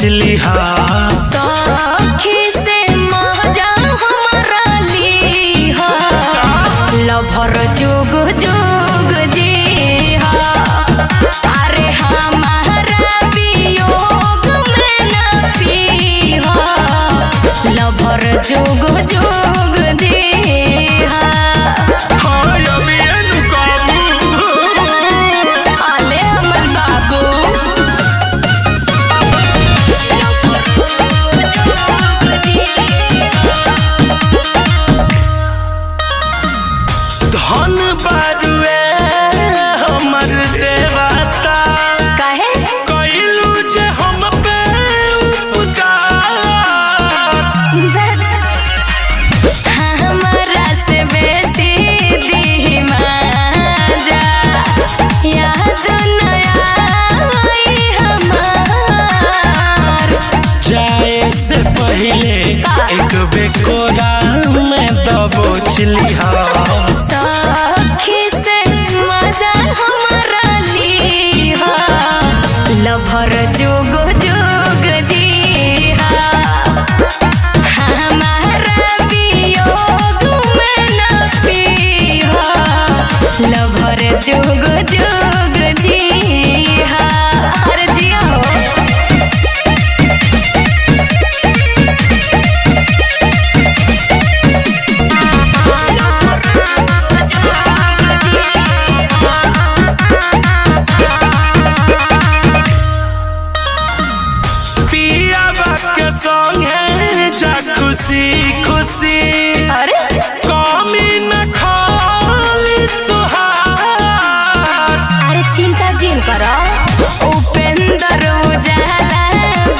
पूछली सखी से मजा हमारा ली लभर जुग जुग जी अरे हमारा वियोग में न पी लभर जुग जुग जी धन बारुए हमर देवता काहे कइलू जे हम पे उपकार हमरा से बेसी दी माजा याद नया हमार जाए से पहले एक बेकोरा में दबोचली सखी से मजा हमारा ली लभर जुग जुग जी हमारा वियोग में न पी लभर जुग जुग जी अरे जिया हो के संगे जा खुशी खुशी अरे कमी न खाली तुहार अरे चिंता जिन करो उपेंद्र उजाला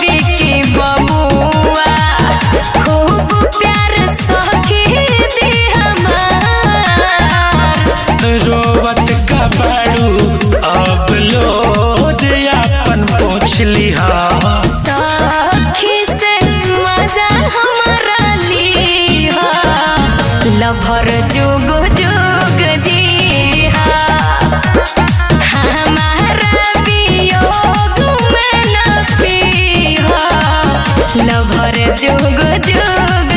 बिकी बबुआ खूब प्यार सखी दी हमार रोवत का बारू अब लोड अपन पूछली सखी से मजा हमारा ली लभर जुग जुग जी हमारा वियोग में न पी लभर जुग जुग